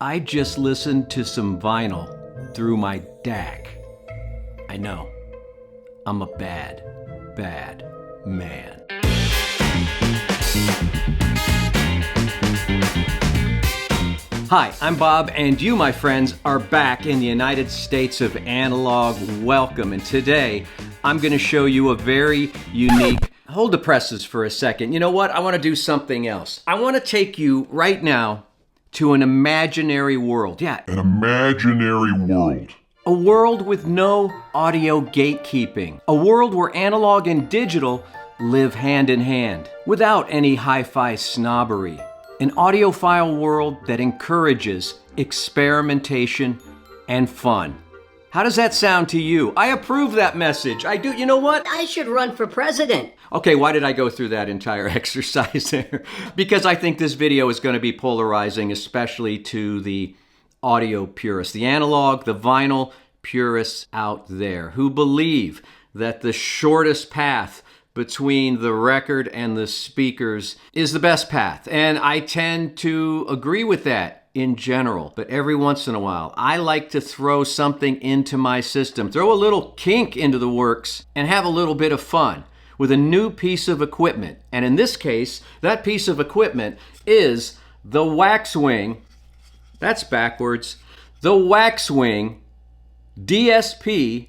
I just listened to some vinyl through my DAC. I know, I'm a bad, bad man. Hi, I'm Bob, and you, my friends, are back in the United States of Analog. Welcome, and today I'm going to show you a very unique... Hold the presses for a second. You know what? I want to do something else. I want to take you right now to an imaginary world. Yeah. An imaginary world. A world with no audio gatekeeping. A world where analog and digital live hand in hand, without any hi-fi snobbery. An audiophile world that encourages experimentation and fun. How does that sound to you? I approve that message. I do. You know what? I should run for president. Okay, why did I go through that entire exercise there? Because I think this video is going to be polarizing, especially to the audio purists, the analog, the vinyl purists out there who believe that the shortest path between the record and the speakers is the best path. And I tend to agree with that in general. But every once in a while, I like to throw something into my system, throw a little kink into the works, and have a little bit of fun with a new piece of equipment. And in this case, that piece of equipment is the WAXWING, that's backwards, the WAXWING DSP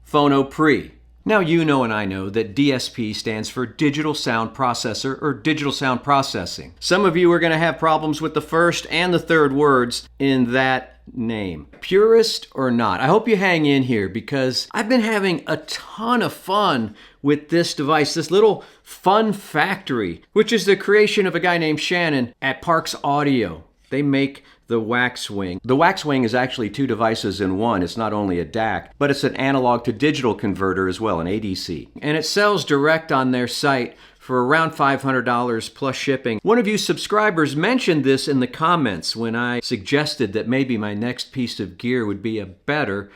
Phono Preamp. Now you know and I know that DSP stands for Digital Sound Processor or Digital Sound Processing. Some of you are going to have problems with the first and the third words in that name. Purist or not, I hope you hang in here because I've been having a ton of fun with this device, this little fun factory, which is the creation of a guy named Shannon at Parks Audio. They make the WAXWING. The WAXWING is actually two devices in one. It's not only a DAC, but it's an analog to digital converter as well, an ADC. And it sells direct on their site for around $500 plus shipping. One of you subscribers mentioned this in the comments when I suggested that maybe my next piece of gear would be a better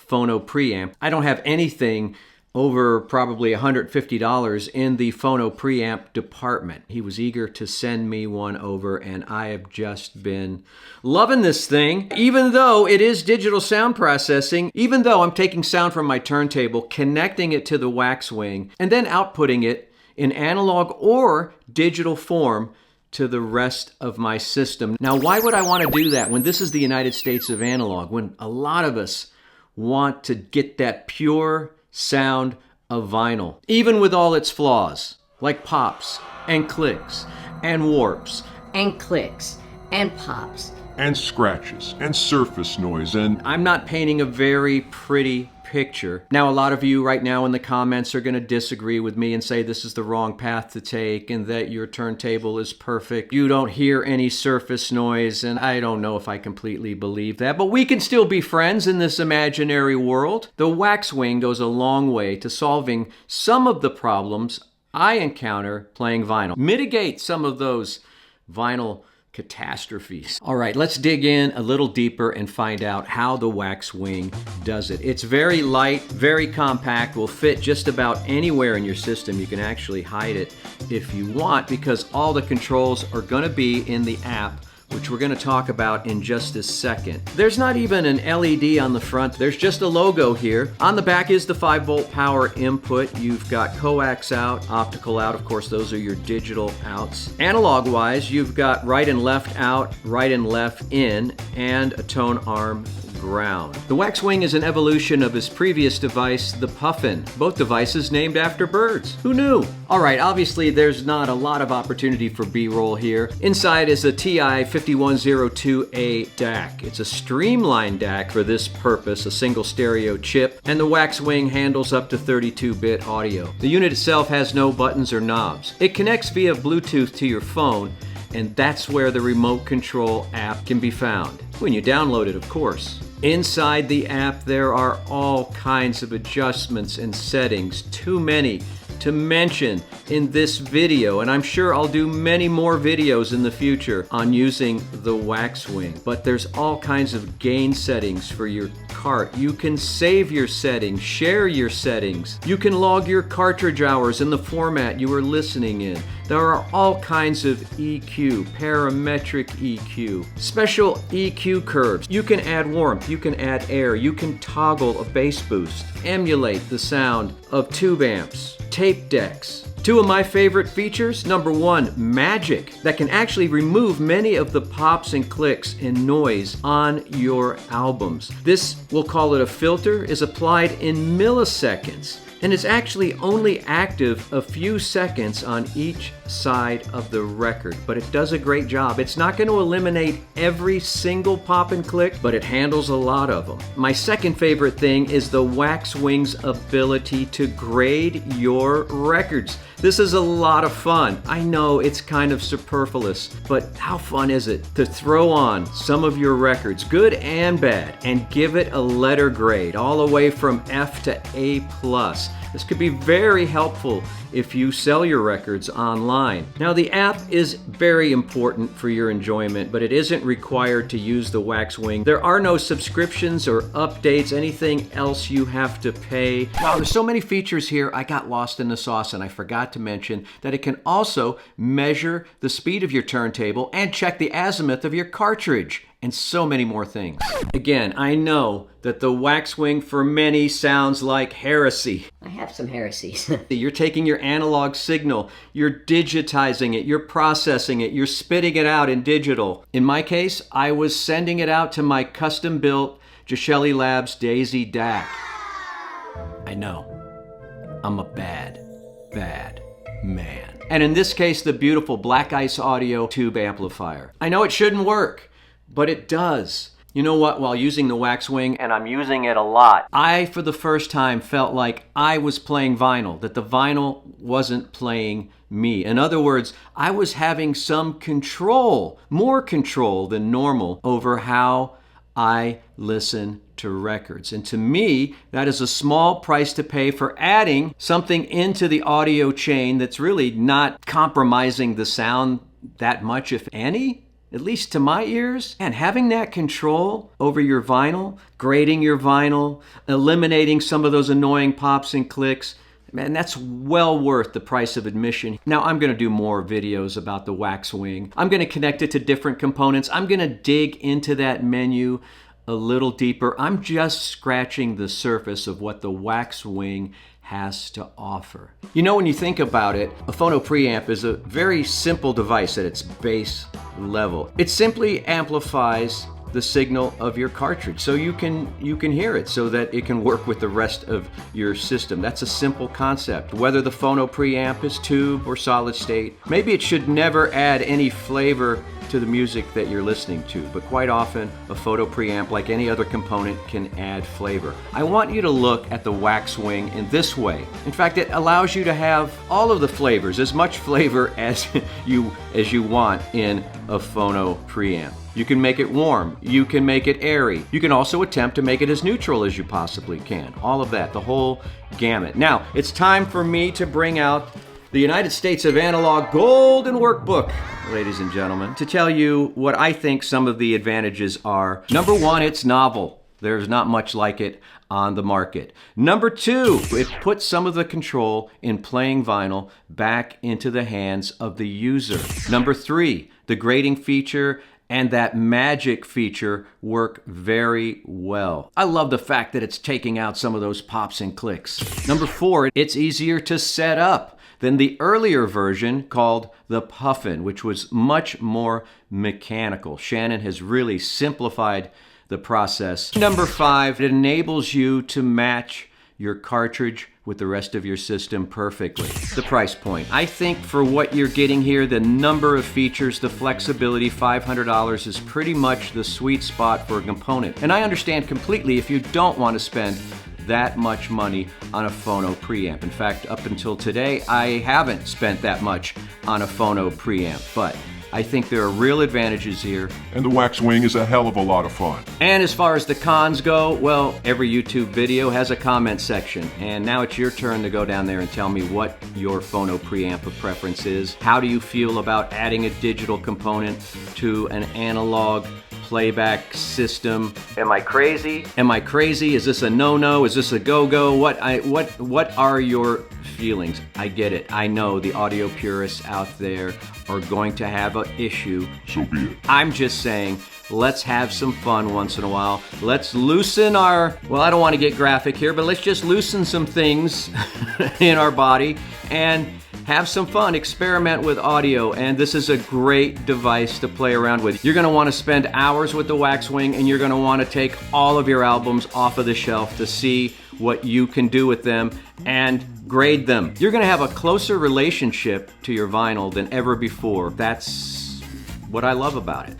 Phono Preamp. I don't have anything over probably $150 in the Phono Preamp department. He was eager to send me one over, and I have just been loving this thing. Even though it is digital sound processing, even though I'm taking sound from my turntable, connecting it to the WAXWING, and then outputting it in analog or digital form to the rest of my system. Now, why would I want to do that when this is the United States of Analog, when a lot of us want to get that pure sound of vinyl, even with all its flaws, like pops and clicks and warps And clicks and pops. And scratches and surface noise and... I'm not painting a very pretty picture. Now, a lot of you right now in the comments are going to disagree with me and say this is the wrong path to take and that your turntable is perfect. You don't hear any surface noise, and I don't know if I completely believe that, but we can still be friends in this imaginary world. The WAXWING goes a long way to solving some of the problems I encounter playing vinyl. Mitigate some of those vinyl catastrophes. All right, let's dig in a little deeper and find out how the WAXWING does it. It's very light, very compact, will fit just about anywhere in your system. You can actually hide it if you want because all the controls are going to be in the app, which we're going to talk about in just a second. There's not even an LED on the front. There's just a logo here. On the back is the 5-volt power input. You've got coax out, optical out. Of course, those are your digital outs. Analog-wise, you've got right and left out, right and left in, and a tone arm ground. The WAXWING is an evolution of his previous device, the Puffin. Both devices named after birds. Who knew? All right, obviously there's not a lot of opportunity for B-roll here. Inside is a TI 5102A DAC. It's a streamlined DAC for this purpose, a single stereo chip, and the WAXWING handles up to 32-bit audio. The unit itself has no buttons or knobs. It connects via Bluetooth to your phone, and that's where the remote control app can be found. When you download it, of course. Inside the app, there are all kinds of adjustments and settings, too many to mention in this video, and I'm sure I'll do many more videos in the future on using the WAXWING. But there's all kinds of gain settings for your cart. You can save your settings, share your settings. You can log your cartridge hours in the format you are listening in. There are all kinds of EQ, parametric EQ, special EQ curves. You can add warmth, you can add air, you can toggle a bass boost, emulate the sound of tube amps, tape decks. Two of my favorite features. Number one, magic, that can actually remove many of the pops and clicks and noise on your albums. This, we'll call it a filter, is applied in milliseconds and is actually only active a few seconds on each side of the record, but it does a great job. It's not going to eliminate every single pop and click, but it handles a lot of them. My second favorite thing is the WAXWING's ability to grade your records. This is a lot of fun. I know it's kind of superfluous, but how fun is it to throw on some of your records, good and bad, and give it a letter grade all the way from F to A+. This could be very helpful if you sell your records online. Now, the app is very important for your enjoyment, but it isn't required to use the WAXWING. There are no subscriptions or updates, anything else you have to pay. Wow, there's so many features here, I got lost in the sauce, and I forgot to mention that it can also measure the speed of your turntable and check the azimuth of your cartridge, and so many more things. Again, I know that the WAXWING for many sounds like heresy. I have some heresies. You're taking your analog signal, you're digitizing it, you're processing it, you're spitting it out in digital. In my case, I was sending it out to my custom-built Jacque Labs Daisy DAC. I know, I'm a bad man. And in this case, the beautiful Black Ice Audio tube amplifier. I know it shouldn't work, but it does. You know what? While using the WAXWING, and I'm using it a lot, I, for the first time, felt like I was playing vinyl, that the vinyl wasn't playing me. In other words, I was having some control, more control than normal, over how I listen to records. And to me, that is a small price to pay for adding something into the audio chain that's really not compromising the sound that much, if any. At least to my ears. And having that control over your vinyl, grading your vinyl, eliminating some of those annoying pops and clicks, man, that's well worth the price of admission. Now, I'm going to do more videos about the WAXWING. I'm going to connect it to different components. I'm going to dig into that menu a little deeper. I'm just scratching the surface of what the WAXWING has to offer. You know, when you think about it, a phono preamp is a very simple device at its base level. It simply amplifies the signal of your cartridge so you can hear it, so that it can work with the rest of your system. That's a simple concept. Whether the phono preamp is tube or solid state, maybe it should never add any flavor to the music that you're listening to, but quite often a phono preamp, like any other component, can add flavor. I want you to look at the WAXWING in this way. In fact, it allows you to have all of the flavors, as much flavor as you want in a phono preamp. You can make it warm, you can make it airy, you can also attempt to make it as neutral as you possibly can. All of that, the whole gamut. Now, it's time for me to bring out the United States of Analog Golden Workbook, ladies and gentlemen, to tell you what I think some of the advantages are. Number one, it's novel. There's not much like it on the market. Number two, it puts some of the control in playing vinyl back into the hands of the user. Number three, the grading feature and that magic feature work very well. I love the fact that it's taking out some of those pops and clicks. Number four, it's easier to set up than the earlier version called the Puffin, which was much more mechanical. Shannon has really simplified the process. Number five, it enables you to match your cartridge with the rest of your system perfectly. The price point. I think for what you're getting here, the number of features, the flexibility, $500 is pretty much the sweet spot for a component. And I understand completely if you don't want to spend that much money on a phono preamp. In fact, up until today, I haven't spent that much on a phono preamp, but I think there are real advantages here. And the WAXWING is a hell of a lot of fun. And as far as the cons go, well, every YouTube video has a comment section. And now it's your turn to go down there and tell me what your phono preamp of preference is. How do you feel about adding a digital component to an analog playback system. Am I crazy? Am I crazy? Is this a no-no? Is this a go-go? What are your feelings? I get it. I know the audio purists out there are going to have an issue. So be it. I'm just saying, let's have some fun once in a while. Let's loosen our, well, I don't want to get graphic here, but let's just loosen some things in our body and have some fun, experiment with audio, and this is a great device to play around with. You're going to want to spend hours with the WAXWING, and you're going to want to take all of your albums off of the shelf to see what you can do with them and grade them. You're going to have a closer relationship to your vinyl than ever before. That's what I love about it.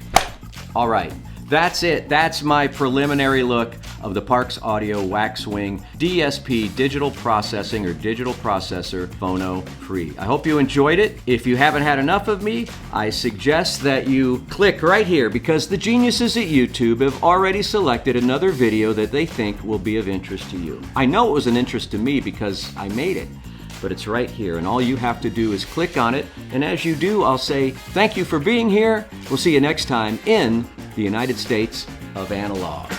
All right, that's it. That's my preliminary look of the Parks Audio WAXWING DSP Digital Processing or Digital Processor Phono Preamp. I hope you enjoyed it. If you haven't had enough of me, I suggest that you click right here because the geniuses at YouTube have already selected another video that they think will be of interest to you. I know it was an interest to me because I made it, but it's right here, and all you have to do is click on it, and as you do, I'll say thank you for being here. We'll see you next time in the United States of Analog.